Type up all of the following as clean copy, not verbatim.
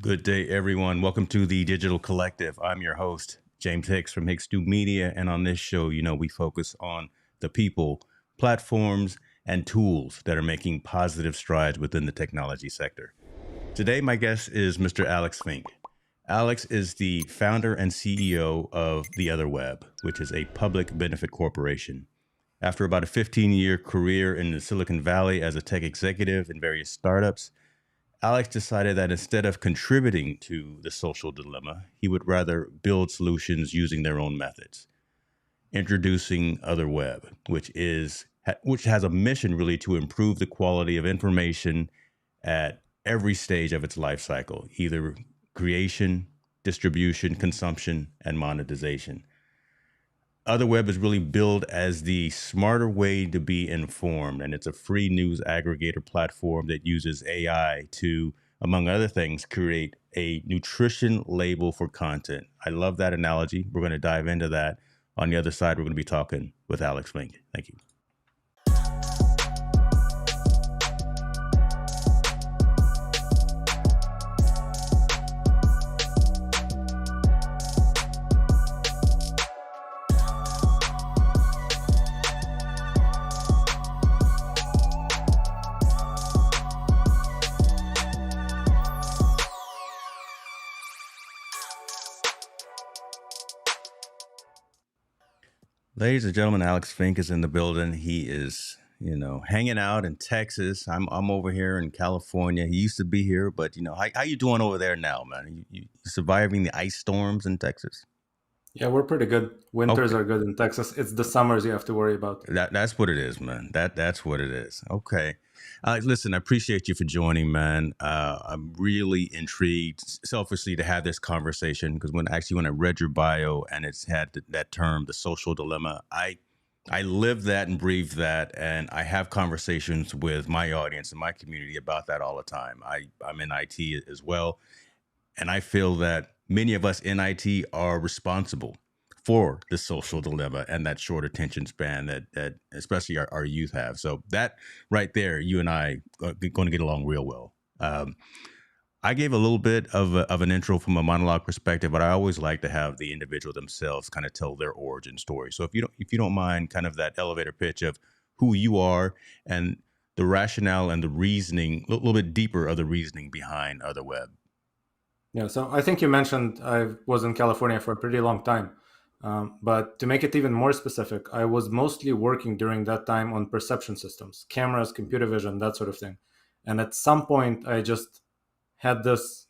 Good day, everyone. Welcome to the Digital Collective. I'm your host, James Hicks from Hicks Do Media. And on this show, we focus on the people, platforms, and tools that are making positive strides within the technology sector. Today, my guest is Mr. Alex Fink. Alex is the founder and CEO of the Otherweb, which is a public benefit corporation. After about a 15-year career in the Silicon Valley as a tech executive in various startups, Alex decided that instead of contributing to the social dilemma, he would rather build solutions using their own methods. Introducing Otherweb, which has a mission really to improve the quality of information at every stage of its life cycle, either creation, distribution, consumption, and monetization. Otherweb is really billed as the smarter way to be informed, and it's a free news aggregator platform that uses AI to, among other things, create a nutrition label for content. I love that analogy. We're going to dive into that. On the other side, we're going to be talking with Alex Fink. Thank you. Ladies and gentlemen, Alex Fink is in the building. He is, hanging out in Texas. I'm over here in California. He used to be here, but how you doing over there now, man? You surviving the ice storms in Texas? Yeah, we're pretty good. Winters Okay, are good in Texas. It's the summers you have to worry about. that's what it is, man. That's what it is. Okay, listen, I appreciate you for joining, man. I'm really intrigued, selfishly, to have this conversation because when I read your bio and it's had that term, the social dilemma, I live that and breathe that, and I have conversations with my audience and my community about that all the time. I'm in IT as well, and I feel that many of us in IT are responsible for the social dilemma and that short attention span that especially our youth have. So that right there, you and I are going to get along real well. I gave a little bit of an intro from a monologue perspective, but I always like to have the individual themselves kind of tell their origin story. So if you don't mind, kind of that elevator pitch of who you are and the rationale and the reasoning, a little bit deeper of the reasoning behind Otherweb. Yeah, so I think you mentioned I was in California for a pretty long time. But to make it even more specific, I was mostly working during that time on perception systems, cameras, computer vision, that sort of thing. And at some point, I just had this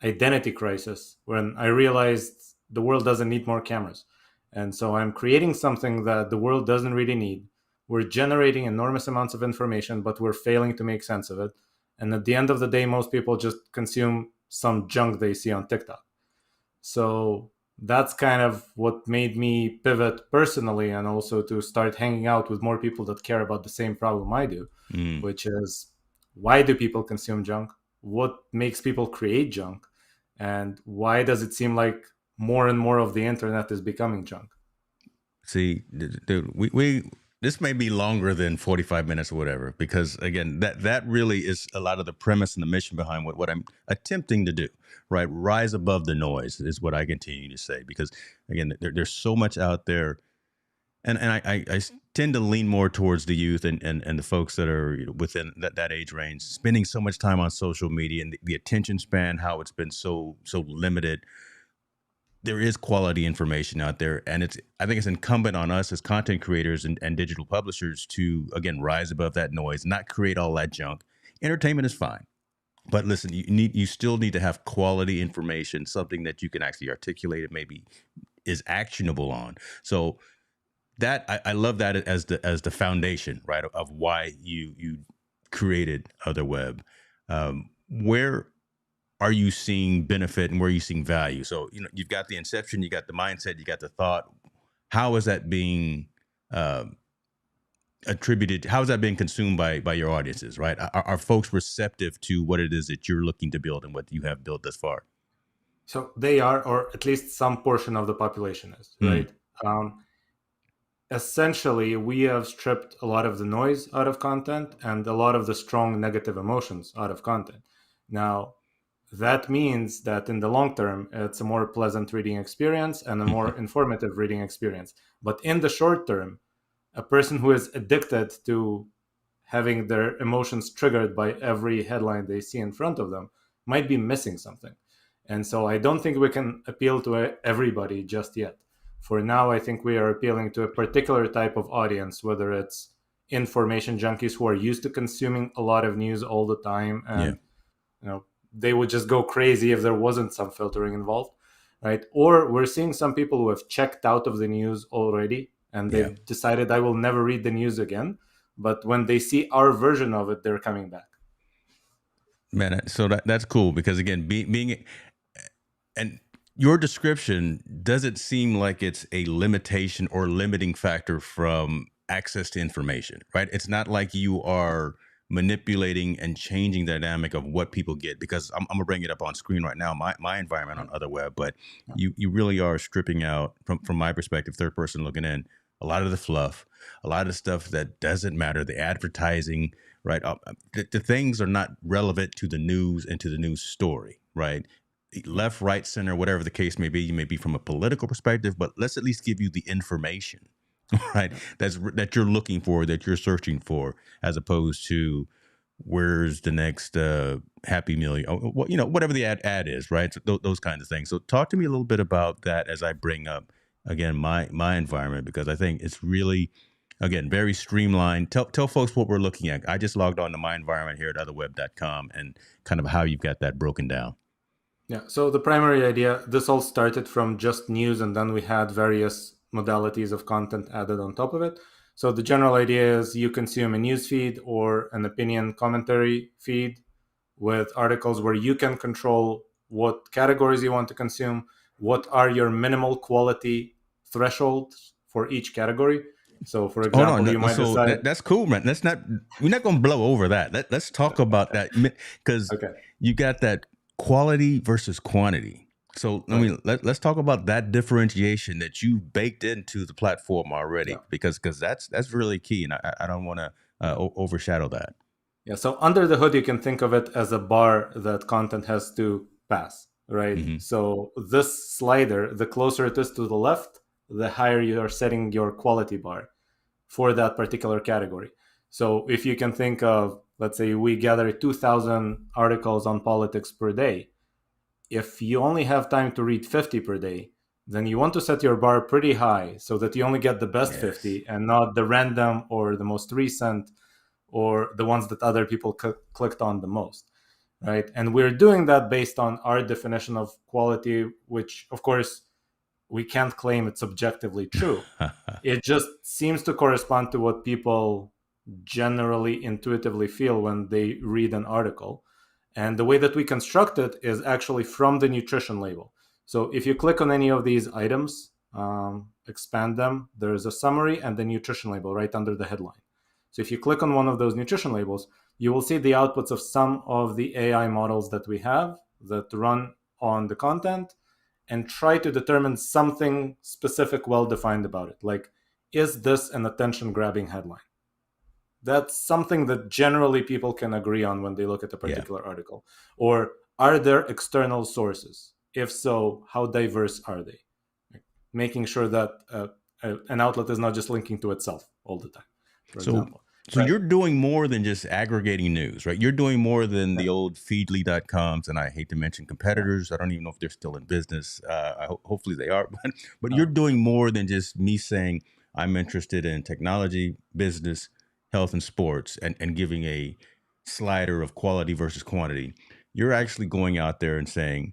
identity crisis when I realized the world doesn't need more cameras. And so I'm creating something that the world doesn't really need. We're generating enormous amounts of information, but we're failing to make sense of it. And at the end of the day, most people just consume some junk they see on TikTok. So that's kind of what made me pivot personally and also to start hanging out with more people that care about the same problem I do, Mm. which is why do people consume junk? What makes people create junk? And why does it seem like more and more of the internet is becoming junk? See, dude, we this may be longer than 45 minutes or whatever, because again, that really is a lot of the premise and the mission behind what I'm attempting to do, right? Rise above the noise is what I continue to say, because again, there's so much out there. And I tend to lean more towards the youth and the folks that are within that age range, spending so much time on social media and the attention span, how it's been so limited. There is quality information out there, and I think it's incumbent on us as content creators and digital publishers to again rise above that noise, not create all that junk. Entertainment is fine, but listen, you still need to have quality information, something that you can actually articulate and maybe is actionable on. So that I love that as the foundation, right, of why you created Otherweb. Where are you seeing benefit and where are you seeing value? So you've got the inception, you got the mindset, you got the thought. How is that being uh, attributed? How is that being consumed by your audiences? Right? Are folks receptive to what it is that you're looking to build and what you have built thus far? So they are, or at least some portion of the population is, Mm, right? Essentially, we have stripped a lot of the noise out of content and a lot of the strong negative emotions out of content. Now, that means that in the long term, it's a more pleasant reading experience and a more informative reading experience. But in the short term, a person who is addicted to having their emotions triggered by every headline they see in front of them might be missing something. And so I don't think we can appeal to everybody just yet. For now, I think we are appealing to a particular type of audience, whether it's information junkies who are used to consuming a lot of news all the time, Yeah. and they would just go crazy if there wasn't some filtering involved, right? Or we're seeing some people who have checked out of the news already and Yeah. they've decided I will never read the news again. But when they see our version of it, they're coming back. Man, so that's cool because again, being and your description doesn't seem like it's a limitation or limiting factor from access to information, right? It's not like you are manipulating and changing the dynamic of what people get because I'm gonna bring it up on screen right now, my environment on Otherweb, but you really are stripping out from my perspective, third person looking in, a lot of the fluff, a lot of the stuff that doesn't matter, the advertising, right? The things are not relevant to the news and to the news story, right? Left, right, center, whatever the case may be. You may be from a political perspective, but let's at least give you the information, right? That you're looking for, that you're searching for, as opposed to where's the next Happy Meal, whatever the ad is, right? So those kinds of things. So talk to me a little bit about that as I bring up again my environment, because I think it's really, again, very streamlined. Tell folks what we're looking at. I just logged on to my environment here at otherweb.com and kind of how you've got that broken down. Yeah. So the primary idea, this all started from just news, and then we had various modalities of content added on top of it. So the general idea is you consume a news feed or an opinion commentary feed with articles where you can control what categories you want to consume, what are your minimal quality thresholds for each category. So, for Hold on. example, you might So decide, that's cool, man. We're not going to blow over that. Let's talk about that because okay, you got that quality versus quantity. So I right, mean, let's talk about that differentiation that you baked into the platform already, yeah. because that's really key, and I don't want to overshadow that. Yeah, so under the hood, you can think of it as a bar that content has to pass, right? Hmm. So this slider, the closer it is to the left, the higher you are setting your quality bar for that particular category. So if you can think of, let's say we gather 2,000 articles on politics per day, if you only have time to read 50 per day, then you want to set your bar pretty high so that you only get the best Yes. 50 and not the random or the most recent or the ones that other people clicked on the most, right? And we're doing that based on our definition of quality, which of course we can't claim it's objectively true. It just seems to correspond to what people generally intuitively feel when they read an article. And the way that we construct it is actually from the nutrition label. So if you click on any of these items, expand them, there's a summary and the nutrition label right under the headline. So if you click on one of those nutrition labels, you will see the outputs of some of the AI models that we have that run on the content and try to determine something specific, well defined about it. Like, is this an attention grabbing headline? That's something that generally people can agree on when they look at a Yeah. particular article. Or are there external sources? If so, how diverse are they? Making sure that an outlet is not just linking to itself all the time, for So example. so Right. you're doing more than just aggregating news, right? You're doing more than Yeah. the old feedly.coms, and I hate to mention Yeah. competitors. I don't even know if they're still in business. Hopefully they are, but you're Uh, doing more than just me saying I'm interested in technology, business, health, and sports, and giving a slider of quality versus quantity. You're actually going out there and saying,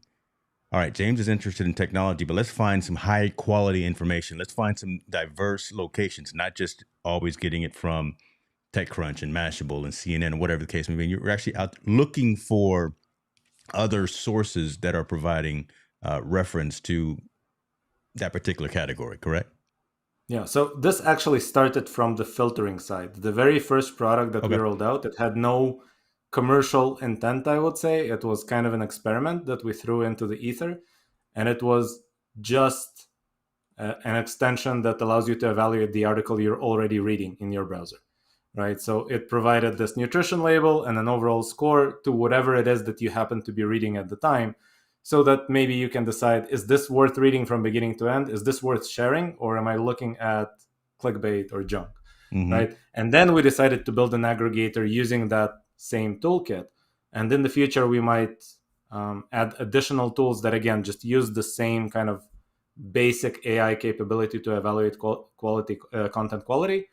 all right, James is interested in technology, but let's find some high quality information. Let's find some diverse locations, not just always getting it from TechCrunch and Mashable and CNN, whatever the case may be. You're actually out looking for other sources that are providing reference to that particular category, correct? Yeah, so this actually started from the filtering side. The very first product that we Okay. rolled out, it had no commercial intent, I would say. It was kind of an experiment that we threw into the ether, and it was just an extension that allows you to evaluate the article you're already reading in your browser, right? So it provided this nutrition label and an overall score to whatever it is that you happen to be reading at the time, so that maybe you can decide, is this worth reading from beginning to end? Is this worth sharing? Or am I looking at clickbait or junk, Mm-hmm. right? And then we decided to build an aggregator using that same toolkit. And in the future, we might add additional tools that, again, just use the same kind of basic AI capability to evaluate content quality.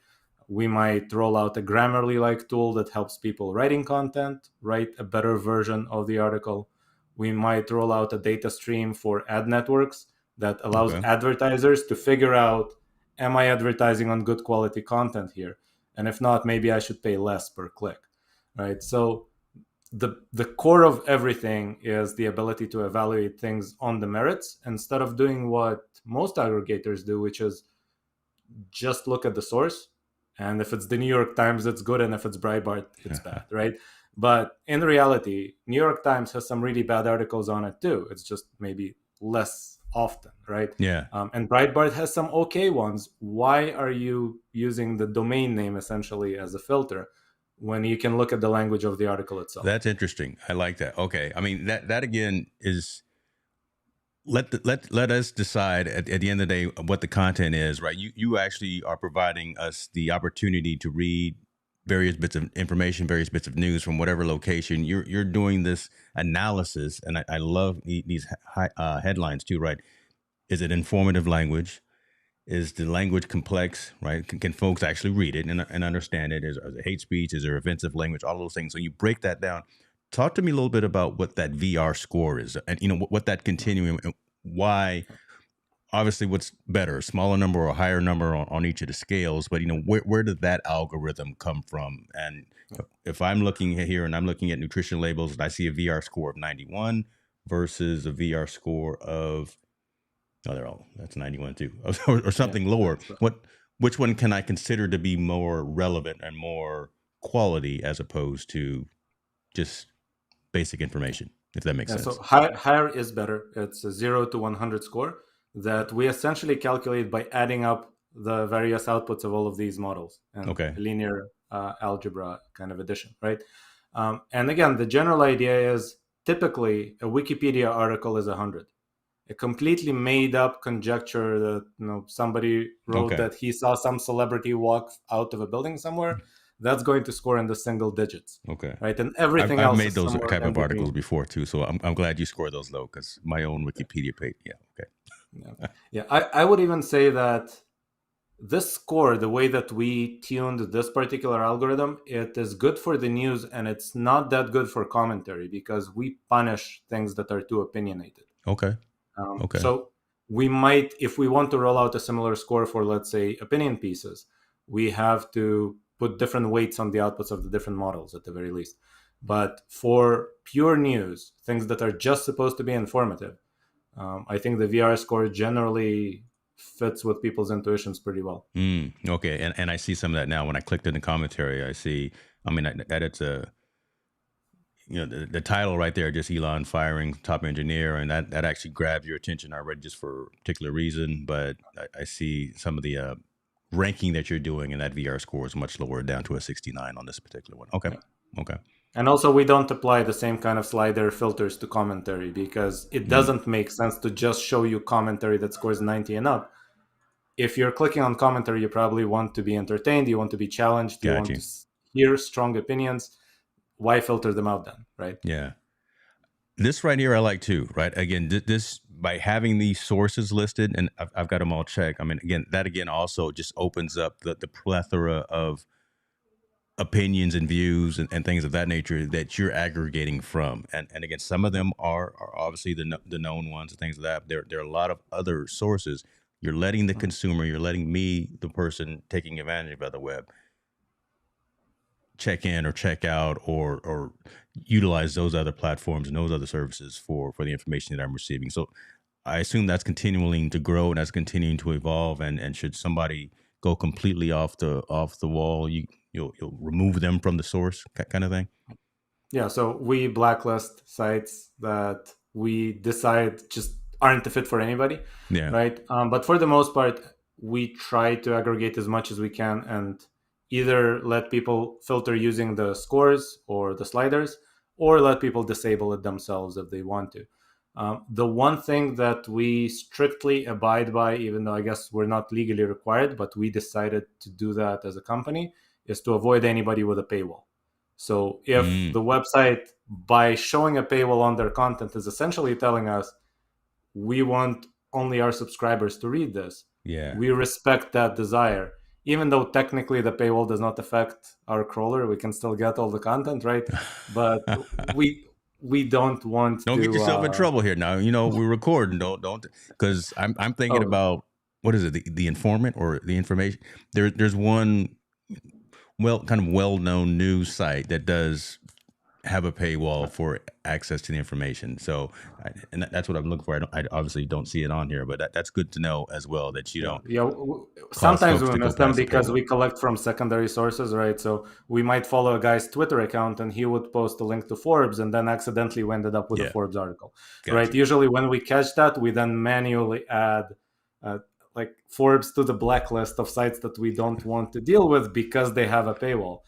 We might roll out a Grammarly like tool that helps people writing content write a better version of the article. We might roll out a data stream for ad networks that allows Okay. advertisers to figure out, am I advertising on good quality content here? And if not, maybe I should pay less per click, right? So the core of everything is the ability to evaluate things on the merits instead of doing what most aggregators do, which is just look at the source, and if it's the New York Times, it's good, and if it's Breitbart, it's bad, right? But in reality, New York Times has some really bad articles on it too. It's just maybe less often, right? Yeah. And Breitbart has some okay ones. Why are you using the domain name essentially as a filter when you can look at the language of the article itself? That's interesting. I like that. Okay. I mean, that again is let us decide at the end of the day what the content is, right? You actually are providing us the opportunity to read various bits of information, various bits of news from whatever location. You're doing this analysis, and I love these headlines too, right? Is it informative language? Is the language complex, right? Can folks actually read it and understand it? Is there hate speech? Is there offensive language? All those things. So you break that down. Talk to me a little bit about what that VR score is, and what that continuum, and why. Obviously, what's better, a smaller number or a higher number on each of the scales? But where did that algorithm come from? And if I'm looking here and I'm looking at nutrition labels, and I see a VR score of 91 versus a VR score of, oh, they're all, that's 91 too, or Yeah, something lower. that's Which one can I consider to be more relevant and more quality as opposed to just basic information, if that makes yeah. So sense? higher is better. It's a 0 to 100 score that we essentially calculate by adding up the various outputs of all of these models and Okay. a linear algebra kind of addition, right? And again, the general idea is typically a Wikipedia article is 100. A completely made up conjecture that somebody wrote Okay. that he saw some celebrity walk out of a building somewhere, that's going to score in the single digits, Okay. right? And everything I've else made is those somewhere type in of articles between. before too, so I'm glad you scored those low because my own Wikipedia page. Yeah. Okay. Yeah, yeah. I would even say that this score, the way that we tuned this particular algorithm, it is good for the news and it's not that good for commentary because we punish things that are too opinionated. Okay. Okay. So we might, if we want to roll out a similar score for, let's say, opinion pieces, we have to put different weights on the outputs of the different models at the very least. But for pure news, things that are just supposed to be informative, I think the VR score generally fits with people's intuitions pretty well. Okay. And I see some of that now. When I clicked in the commentary, I see. I mean, that it's a, the title right there, just Elon firing top engineer, and that actually grabs your attention already just for a particular reason. But I see some of the ranking that you're doing, and that VR score is much lower, down to a 69 on this particular one. Okay. Yeah. Okay. And also, we don't apply the same kind of slider filters to commentary because it Mm, doesn't make sense to just show you commentary that scores 90 and up. If you're clicking on commentary, you probably want to be entertained, you want to be challenged, you got want to you. hear strong opinions. Why filter them out then, right? Yeah. This right here, I like too, right? Again, this by having these sources listed, and I've got them all checked. I mean, again, that again also just opens up the plethora of opinions and views and things of that nature that you're aggregating from. And again, some of them are obviously the known ones and things of that. There are a lot of other sources. You're letting the consumer, you're letting me, the person taking advantage of the web, check in or check out or utilize those other platforms and those other services for the information that I'm receiving. So I assume that's continuing to grow and that's continuing to evolve. And should somebody go completely off the wall, you'll remove them from the source, kind of thing. Yeah, so we blacklist sites that we decide just aren't a fit for anybody, Yeah. right? But for the most part, we try to aggregate as much as we can and either let people filter using the scores or the sliders, or let people disable it themselves if they want to. The one thing that we strictly abide by, even though I guess we're not legally required, but we decided to do that as a company, is to avoid anybody with a paywall. So if Mm, the website, by showing a paywall on their content, is essentially telling us we want only our subscribers to read this, yeah. we respect that desire. Even though technically the paywall does not affect our crawler, we can still get all the content, right? But we don't want Don't get to. yourself in trouble here. Now we're recording. Don't because I'm thinking Oh, about what is it, the informant or the information. There's one kind of well known news site that does have a paywall for access to the information. So, that's what I'm looking for. I obviously don't see it on here, but that's good to know as well that you yeah, don't yeah. cause Sometimes folks we to go miss them past the because paywall. we collect from secondary sources, right? So we might follow a guy's Twitter account, and he would post a link to Forbes, and then accidentally we ended up with a Yeah, Forbes article, right? gotcha. Usually, when we catch that, we then manually add uh, like Forbes to the blacklist of sites that we don't want to deal with because they have a paywall,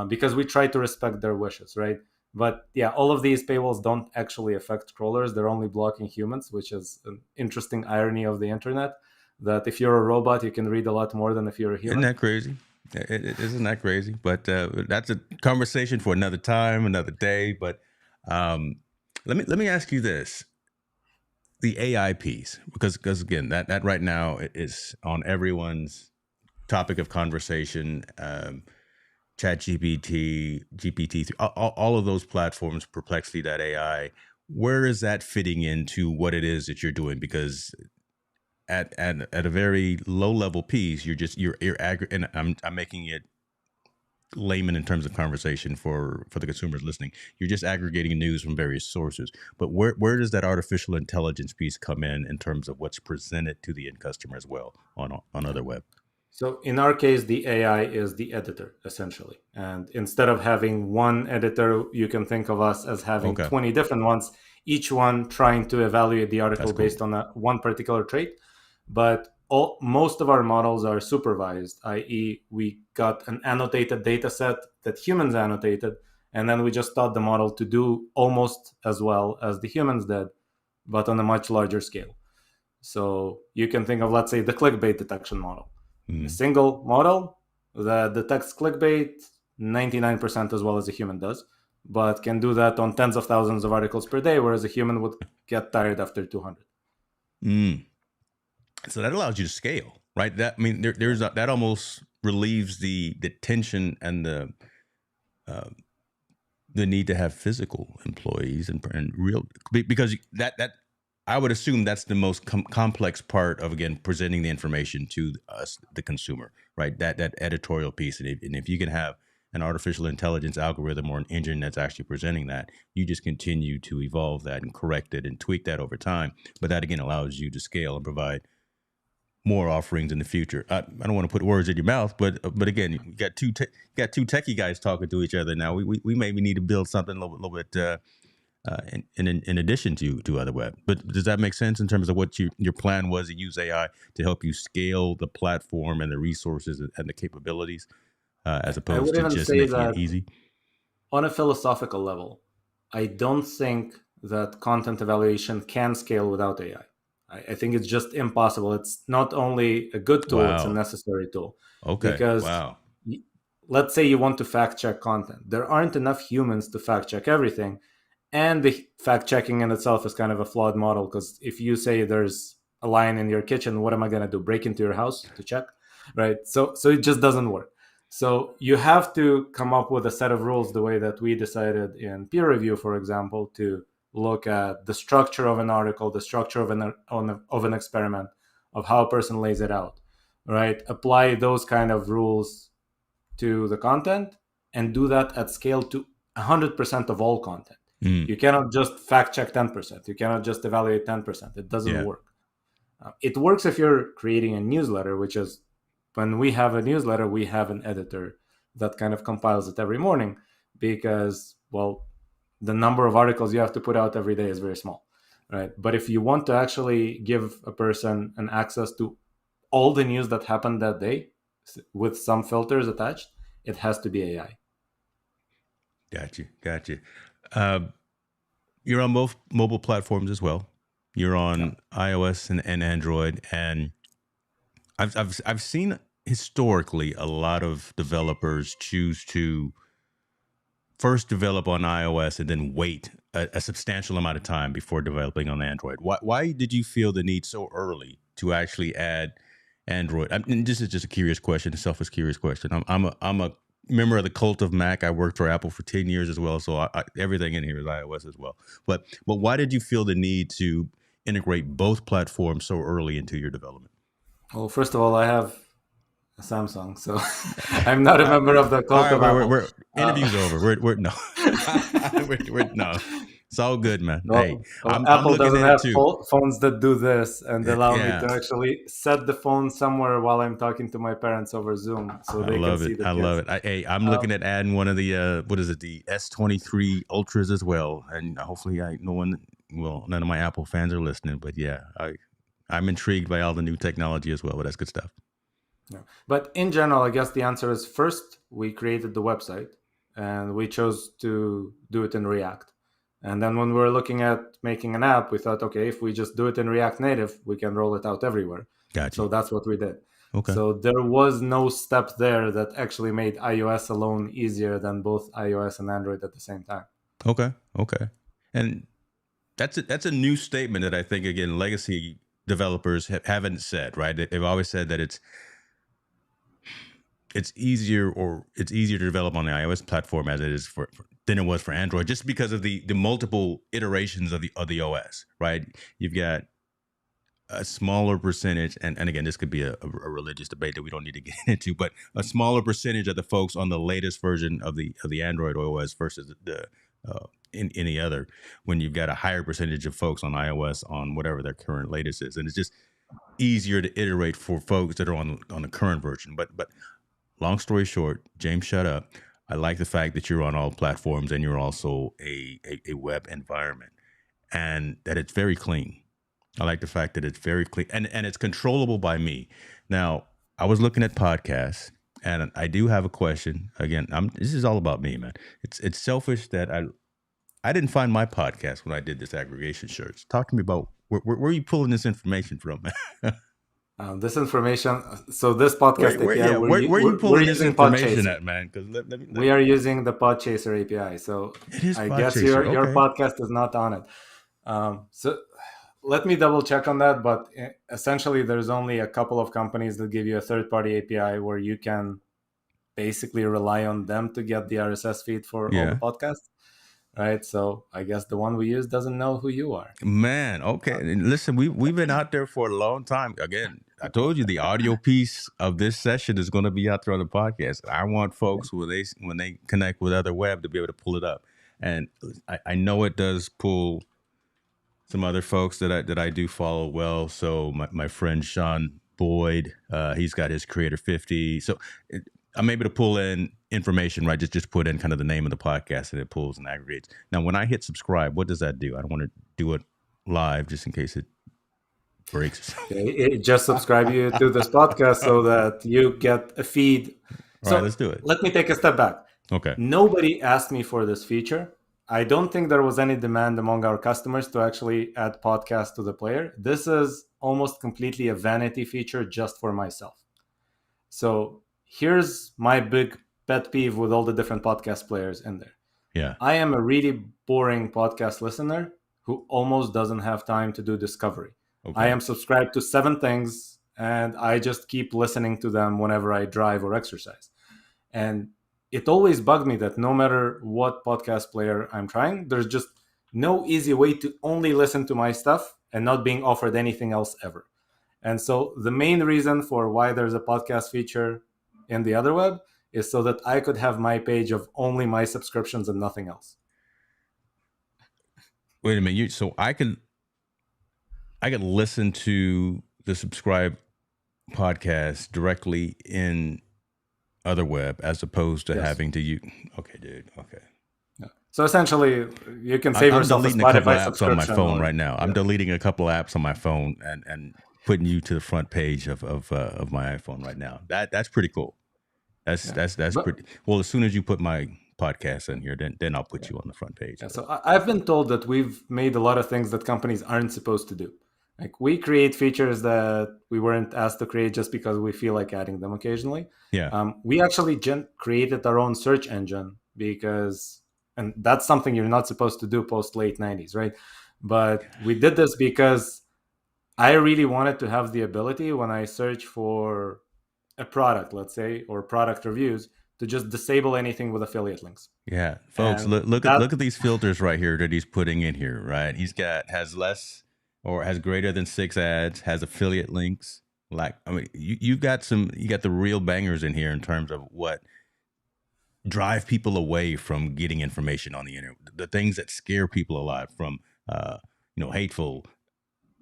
because we try to respect their wishes, right? But yeah, all of these paywalls don't actually affect crawlers; they're only blocking humans, which is an interesting irony of the internet, that if you're a robot, you can read a lot more than if you're a Isn't human. that crazy? Isn't that crazy? But that's a conversation for another time, another day. But um, let me ask you this: the AI piece, because again, that right now is on everyone's topic of conversation. Chat GPT, GPT, all of those platforms, Perplexity.ai. Where is that fitting into what it is that you're doing? Because at a very low level piece, and I'm making it layman in terms of conversation for the consumers listening. You're just aggregating news from various sources. But where does that artificial intelligence piece come in terms of what's presented to the end customer as well on Otherweb? So in our case, the AI is the editor, essentially. And instead of having one editor, you can think of us as having Okay, 20 different ones, each one trying to evaluate the that's article cool. based on one particular trait. But most of our models are supervised, i.e., we got an annotated data set that humans annotated, and then we just taught the model to do almost as well as the humans did, but on a much larger scale. So you can think of, let's say, the clickbait detection model. A Mm. single model that detects clickbait 99% as well as a human does, but can do that on tens of thousands of articles per day, whereas a human would get tired after 200. Mm. So that allows you to scale, right? That I mean, Yeah. that almost relieves the tension and uh, the need to have physical employees and real because that I would assume that's the most complex part of again presenting the information to us, the consumer, right? That editorial piece, and if you can have an artificial intelligence algorithm or an engine that's actually presenting that, you just continue to evolve that and correct it and tweak that over time. But that again allows you to scale and provide more offerings in the future. I don't want to put words in your mouth, but again, you got got two techie guys talking to each other now. We maybe need to build something a little bit in addition to other web. But does that make sense in terms of what your plan was to use AI to help you scale the platform and the resources and the capabilities as I opposed would to even just say making it that easy? on a philosophical level, I don't think that content evaluation can scale without AI. I think it's just impossible. It's not only a good tool, it's a Wow. necessary tool. Okay. Because Wow. let's say you want to fact check content, there aren't enough humans to fact check everything. And the fact checking in itself is kind of a flawed model, because if you say there's a lion in your kitchen, what am I going to do? Break into your house to check? Right? So it just doesn't work. So you have to come up with a set of rules the way that we decided in peer review, for example, to look at the structure of an article, the structure of an experiment, of how a person lays it out, right? Apply those kind of rules to the content and do that at scale to 100% of all content. Mm. You cannot just fact check 10%. You cannot just evaluate 10%. It doesn't Yeah. work. It works if you're creating a newsletter, which is when we have a newsletter, we have an editor that kind of compiles it every morning, because, well, the number of articles you have to put out every day is very small, right? But if you want to actually give a person an access to all the news that happened that day with some filters attached, it has to be AI. Got you. Uh, you're on both mobile platforms as well. You're Yeah. on iOS and Android, and I've seen historically a lot of developers choose to first develop on iOS and then wait a substantial amount of time before developing on Android. Why did you feel the need so early to actually add Android? I mean, this is just a curious question, a selfish curious question. I'm a member of the cult of Mac. I worked for Apple for 10 years as well, so everything in here is iOS as well. But why did you feel the need to integrate both platforms so early into your development? Well, first of all, I have a Samsung, so I'm not a member of the All cult right, of Apple. we're interview's over. We're no, we're no. It's all good, man. Hey, Well, I'm Apple looking doesn't at it have too. phones that do this and allow me Yeah, to actually set the phone somewhere while I'm talking to my parents over Zoom, so I they can love see it. the I love kids. it. Hey, I'm Uh, looking at adding one of the what is it, the S23 Ultras as well, and hopefully, none of my Apple fans are listening, but yeah, I'm intrigued by all the new technology as well. But that's good stuff. Yeah. But in general, I guess the answer is first, we created the website and we chose to do it in React. And then when we were looking at making an app, we thought, okay, if we just do it in React Native, we can roll it out everywhere. Got you. So that's what we did. Okay. So there was no step there that actually made iOS alone easier than both iOS and Android at the same time. Okay. Okay. And that's a new statement that I think again legacy developers haven't said, right? They've always said that it's easier to develop on the iOS platform as it is than it was for Android, just because of the multiple iterations of the OS, right? You've got a smaller percentage, and again, this could be a religious debate that we don't need to get into, but a smaller percentage of the folks on the latest version of the Android OS versus the in any other, when you've got a higher percentage of folks on iOS on whatever their current latest is, and it's just easier to iterate for folks that are on the current version. But long story short, James, shut up. I like the fact that you're on all platforms and you're also a web environment, and that it's very clean. I like the fact that it's very clean and it's controllable by me. Now, I was looking at podcasts, and I do have a question. Again, this is all about me, man. It's selfish that I didn't find my podcast when I did this aggregation search. Talk to me about where are you pulling this information from, man? This information, so this podcast API, Where are you we're pulling this using information Podchaser. at, man? Because let We me. are using the Podchaser API. So It is I guess Podchaser. your Okay. podcast is not on it. So let me double check on that. But essentially, there's only a couple of companies that give you a third-party API where you can basically rely on them to get the RSS feed for all the Yeah. podcasts. Right. So I guess the one we use doesn't know who you are. Man, okay. And listen, we've been out there for a long time. Again, I told you the audio piece of this session is going to be out there on the podcast. I want folks when they connect with Otherweb to be able to pull it up. And I know it does pull some other folks that I do follow well. So my friend Sean Boyd, he's got his Creator 50. So I'm able to pull in information, right? Just put in kind of the name of the podcast and it pulls and aggregates. Now, when I hit subscribe, what does that do? I don't want to do it live just in case it breaks. Just subscribe you to this podcast so that you get a feed. All right, So let's do it. let me take a step back. Okay. Nobody asked me for this feature. I don't think there was any demand among our customers to actually add podcasts to the player. This is almost completely a vanity feature just for myself. So here's my big pet peeve with all the different podcast players in there. Yeah. I am a really boring podcast listener who almost doesn't have time to do discovery. Okay. I am subscribed to 7 things and I just keep listening to them whenever I drive or exercise. And it always bugged me that no matter what podcast player I'm trying, there's just no easy way to only listen to my stuff and not being offered anything else ever. And so the main reason for why there's a podcast feature in the Otherweb is so that I could have my page of only my subscriptions and nothing else. Wait a minute. So I could listen to the subscribe podcast directly in Otherweb as opposed to having to use. Okay, dude. Okay. Yeah. So essentially, you can save yourself a deleting a couple Spotify apps on my subscription. phone right now. I'm deleting a couple apps on my phone and putting you to the front page of my iPhone right now. That's pretty cool. That's Yeah. that's But pretty well. As soon as you put my podcast in here, then I'll put yeah. you on the front page. Yeah, But so I've been told that we've made a lot of things that companies aren't supposed to do. Like we create features that we weren't asked to create just because we feel like adding them occasionally. yeah, We actually created our own search engine because, and that's something you're not supposed to do post late 90s, right? But we did this because I really wanted to have the ability when I search for a product, let's say, or product reviews, to just disable anything with affiliate links. yeah, folks, And look that at these filters right here that he's putting in here. Right, he's got has less or has greater than 6 ads, has affiliate links. Like, I mean, you got the real bangers in here in terms of what drive people away from getting information on the internet. The things that scare people alive from, uh, hateful,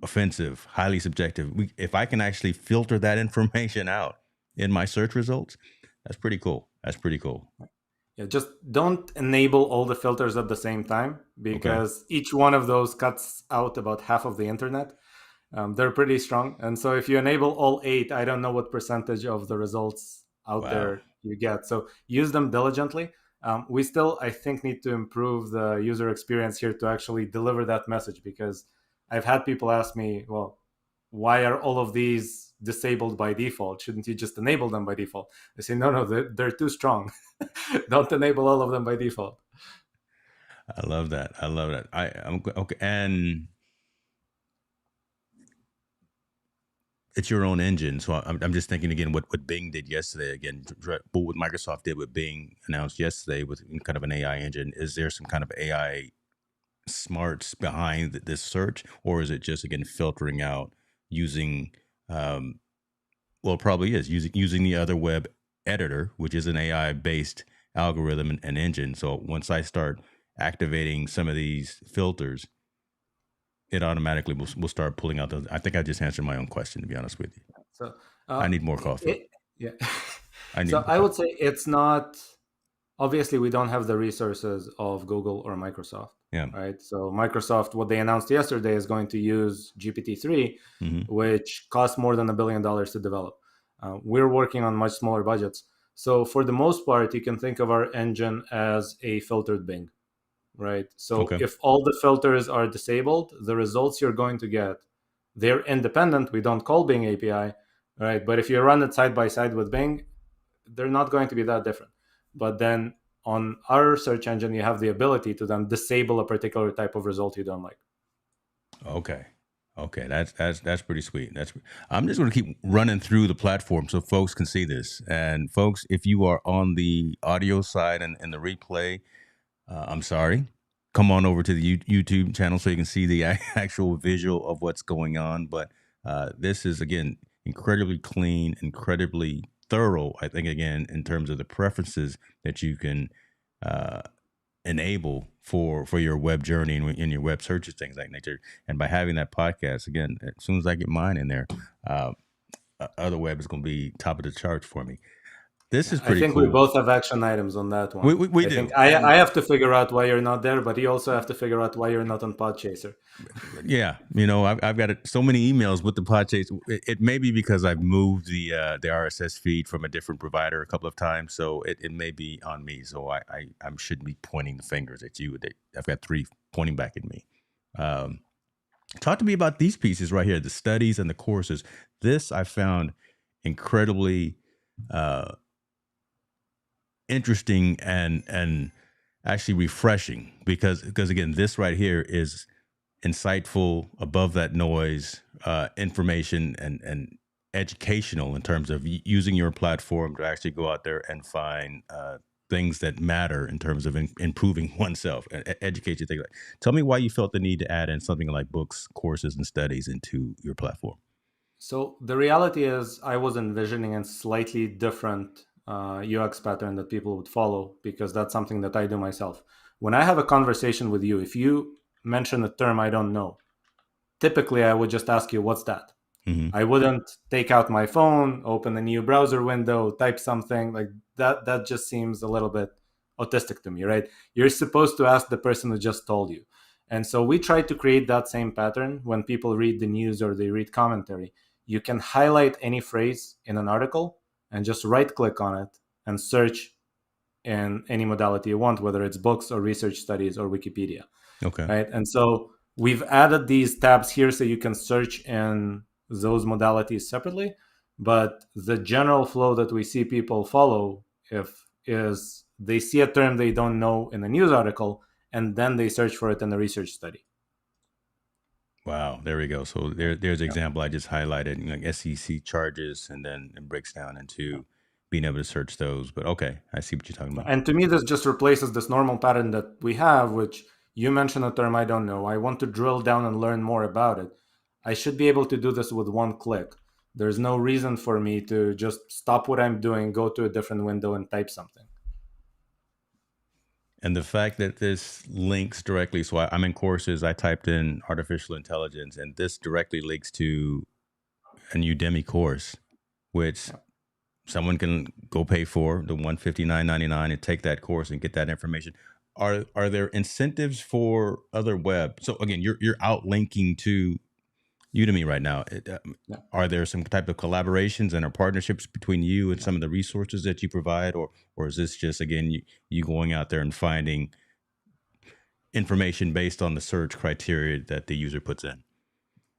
offensive, highly subjective. If I can actually filter that information out in my search results, that's pretty cool. That's pretty cool. Yeah, just don't enable all the filters at the same time Okay. because each one of those cuts out about half of the internet. They're pretty strong. And so if you enable all eight, I don't know what percentage of the results out Wow. there you get. So use them diligently. We still, I think, need to improve the user experience here to actually deliver that message because I've had people ask me, well, why are all of these disabled by default? Shouldn't you just enable them by default? I say, no, they're too strong. Don't enable all of them by default. I love that. I love that. I'm okay. And it's your own engine. So I'm just thinking again what Bing did yesterday. Again, what Microsoft did with Bing announced yesterday with kind of an AI engine. Is there some kind of AI smarts behind this search, or is it just again filtering out using well, it probably is using the Otherweb editor, which is an AI based algorithm and engine. So once I start activating some of these filters, it automatically will start pulling out those. I think I just answered my own question, to be honest with you. So, I uh, need more coffee. yeah. I need So more I coffee. would say it's not, obviously, we don't have the resources of Google or Microsoft, Yeah. right? So Microsoft, what they announced yesterday is going to use GPT-3, Mm-hmm. which costs more than $1 billion to develop. We're working on much smaller budgets. So for the most part, you can think of our engine as a filtered Bing, right? So Okay. if all the filters are disabled, the results you're going to get, they're independent. We don't call Bing API, right? But if you run it side by side with Bing, they're not going to be that different. But then on our search engine, you have the ability to then disable a particular type of result you don't like. Okay. Okay, that's pretty sweet. I'm just going to keep running through the platform so folks can see this. And folks, if you are on the audio side and the replay, I'm sorry. Come on over to the YouTube channel so you can see the actual visual of what's going on. But this is, again, incredibly clean, incredibly thorough, I think, again, in terms of the preferences that you can uh, enable for your web journey and in your web searches, things like nature. And by having that podcast, again, as soon as I get mine in there, uh, Otherweb is going to be top of the charts for me. This Yeah, is I pretty think we cool. both have action items on that We, one. we, we I think do. I And have to figure out why you're not there, but you also have to figure out why you're not on Podchaser. yeah, I've got so many emails with the Podchase. It may be because I've moved the RSS feed from a different provider a couple of times, so it may be on me. So I shouldn't be pointing the fingers at you. I've got three pointing back at me. Um, Talk to me about these pieces right here, the studies and the courses. This I found incredibly uh, interesting and actually refreshing because again, this right here is insightful, above that noise, information and educational in terms of using your platform to actually go out there and find things that matter in terms of improving oneself and educate you. Things like. Tell me why you felt the need to add in something like books, courses, and studies into your platform. So the reality is, I was envisioning a slightly different UX pattern that people would follow because that's something that I do myself. When I have a conversation with you, if you mention a term I don't know, typically I would just ask you, "What's that?" Mm-hmm. I wouldn't take out my phone, open a new browser window, type something like that. That just seems a little bit autistic to me, right? You're supposed to ask the person who just told you. And so we try to create that same pattern when people read the news or they read commentary. You can highlight any phrase in an article and just right click on it and search in any modality you want, whether it's books or research studies or Wikipedia, Okay. right? And so we've added these tabs here so you can search in those modalities separately. But the general flow that we see people follow if is they see a term they don't know in a news article and then they search for it in a research study. Wow, there we go. So Yeah. there's an Yeah. example I just highlighted, like SEC charges, and then it breaks down into being able to search those. But okay, I see what you're talking about. And to me, this just replaces this normal pattern that we have, which you mention a term I don't know. I want to drill down and learn more about it. I should be able to do this with one click. There's no reason for me to just stop what I'm doing, go to a different window, and type something. And the fact that this links directly, so I'm in courses, I typed in artificial intelligence, and this directly links to a Udemy course, which Yeah. someone can go pay for the $159.99 and take that course and get that information. Are there incentives for Otherweb? So again, you're outlinking to Udemy right now. Yeah. Are there some type of collaborations and or partnerships between you and some of the resources that you provide, or is this just again you going out there and finding information based on the search criteria that the user puts in?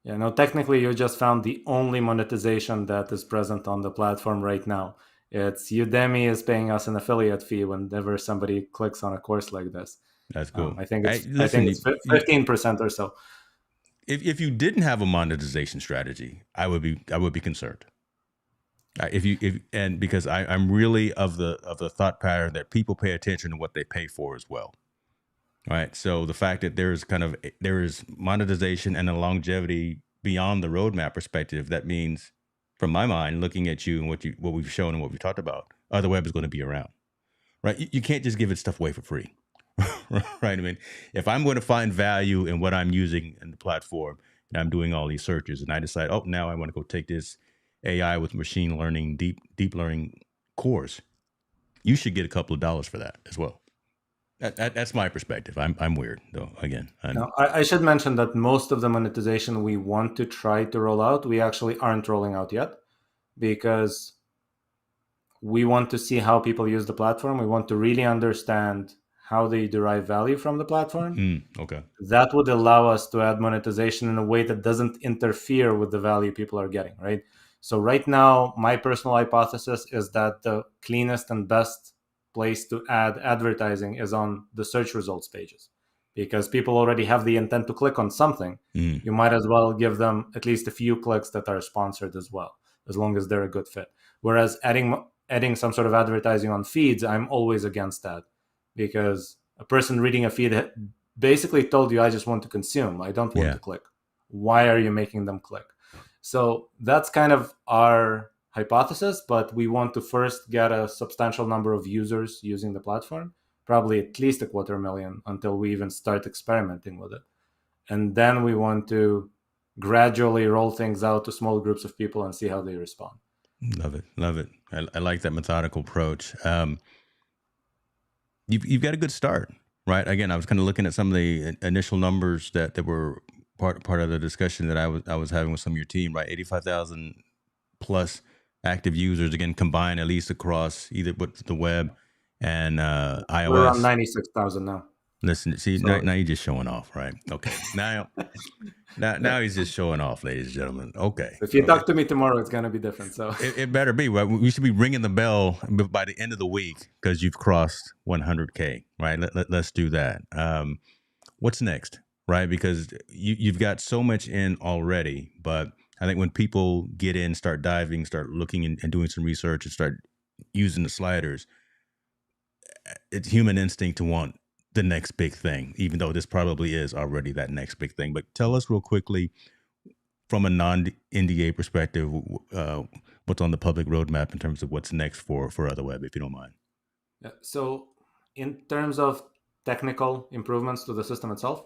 Yeah, no, technically you just found the only monetization that is present on the platform right now. It's Udemy is paying us an affiliate fee whenever somebody clicks on a course like this. That's cool. I think Hey, I think listen, it's 15% or so. if you didn't have a monetization strategy, I would be concerned. If and because I'm really of the thought pattern that people pay attention to what they pay for as well. Right. So the fact that there is monetization and a longevity beyond the roadmap perspective, that means, from my mind, looking at you and what we've shown and what we've talked about, other web is going to be around. Right. You can't just give it stuff away for free. Right. I mean, if I'm going to find value in what I'm using in the platform and I'm doing all these searches and I decide, oh, now I want to go take this AI with machine learning, deep learning course, you should get a couple of dollars for that as well. That's my perspective. I'm weird though. Again, I'm Now, I should mention that most of the monetization we want to try to roll out, we actually aren't rolling out yet because we want to see how people use the platform. We want to really understand how they derive value from the platform. okay. That would allow us to add monetization in a way that doesn't interfere with the value people are getting, right? So right now, my personal hypothesis is that the cleanest and best place to add advertising is on the search results pages because people already have the intent to click on something. Mm, You might as well give them at least a few clicks that are sponsored as well, as long as they're a good fit. Whereas adding some sort of advertising on feeds, I'm always against that because a person reading a feed basically told you, I just want to consume, I don't want yeah. to click. Why are you making them click? So that's kind of our hypothesis, but we want to first get a substantial number of users using the platform, probably at least 250,000 until we even start experimenting with it. And then we want to gradually roll things out to small groups of people and see how they respond. Love it. Love it. I like that methodical approach. You've got a good start, right? Again, I was kind of looking at some of the initial numbers that were part of the discussion that I was having with some of your team, right? 85,000 plus active users, again, combined at least across either with the web and We're around iOS. 96,000 now. Listen, see, So now you're just showing off, right? Okay. Now he's just showing off, ladies and gentlemen. Okay. if you Okay. talk to me tomorrow, it's going to be different. So It better be. Right? We should be ringing the bell by the end of the week because you've crossed 100K, right? Let's do that. What's next, right? Because you've got so much in already, but I think when people get in, start diving, start looking and doing some research and start using the sliders, it's human instinct to want the next big thing, even though this probably is already that next big thing. But tell us real quickly from a non-NDA perspective, what's on the public roadmap in terms of what's next for Otherweb, if you don't mind. yeah. So in terms of technical improvements to the system itself,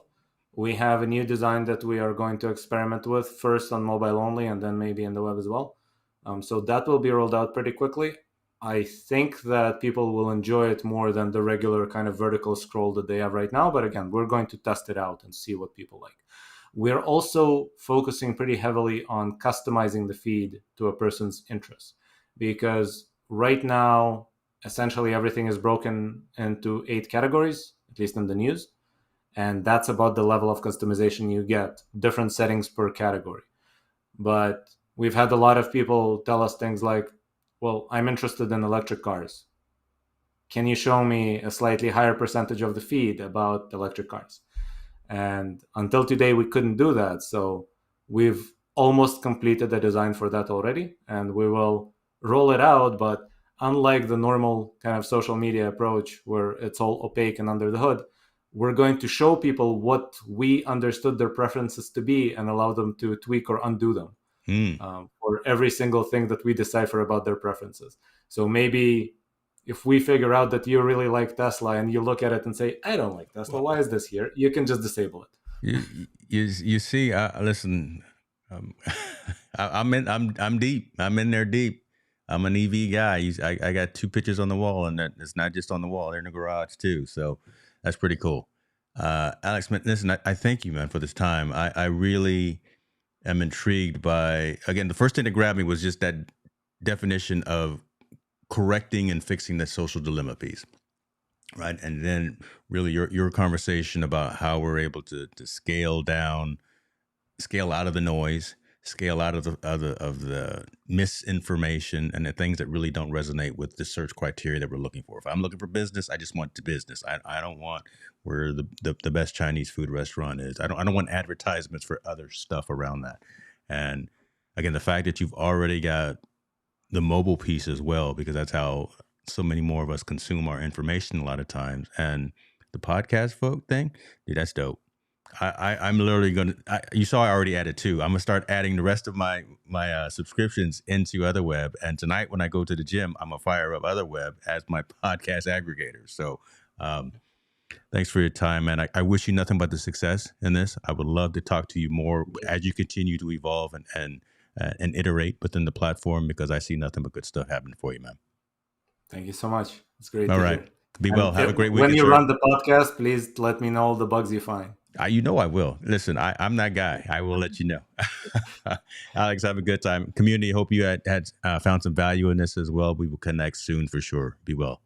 we have a new design that we are going to experiment with first on mobile only and then maybe in the web as well. So that will be rolled out pretty quickly. I think that people will enjoy it more than the regular kind of vertical scroll that they have right now. But again, we're going to test it out and see what people like. We're also focusing pretty heavily on customizing the feed to a person's interests because right now, essentially everything is broken into 8 categories, at least in the news. And that's about the level of customization you get, different settings per category. But we've had a lot of people tell us things like, well, I'm interested in electric cars. Can you show me a slightly higher percentage of the feed about electric cars? And until today, we couldn't do that. So we've almost completed the design for that already, and we will roll it out. But unlike the normal kind of social media approach where it's all opaque and under the hood, we're going to show people what we understood their preferences to be and allow them to tweak or undo them for every single thing that we decipher about their preferences. So maybe if we figure out that you really like Tesla and you look at it and say, I don't like Tesla, why is this here? You can just disable it. You see, listen, um, I'm deep. I'm in there deep. I'm an EV guy. I got 2 pictures on the wall, and it's not just on the wall; they're in the garage too. So that's pretty cool. Alex, man, listen, I thank you, man, for this time. I really am intrigued by, again, the first thing that grabbed me was just that definition of correcting and fixing the social dilemma piece, right? And then really your conversation about how we're able to scale down, scale out of the noise, scale out of the misinformation and the things that really don't resonate with the search criteria that we're looking for. If I'm looking for business, I just want the business. I don't want where the best Chinese food restaurant is. I don't want advertisements for other stuff around that. And again, the fact that you've already got the mobile piece as well, because that's how so many more of us consume our information a lot of times. And the podcast folk thing, dude, that's dope. I'm literally gonna. You saw I already added 2. I'm gonna start adding the rest of my subscriptions into Otherweb. And tonight when I go to the gym, I'm gonna fire up Otherweb as my podcast aggregator. So thanks for your time, man. I wish you nothing but the success in this. I would love to talk to you more as you continue to evolve and iterate within the platform, because I see nothing but good stuff happening for you, man. Thank you so much. It's great All to right. hear. Be well. And Have a great when weekend, you sir. run the podcast, please let me know all the bugs you find. You know I will. Listen, I'm that guy. I will let you know. Alex, have a good time. Community, hope you had found some value in this as well. We will connect soon for sure. Be well.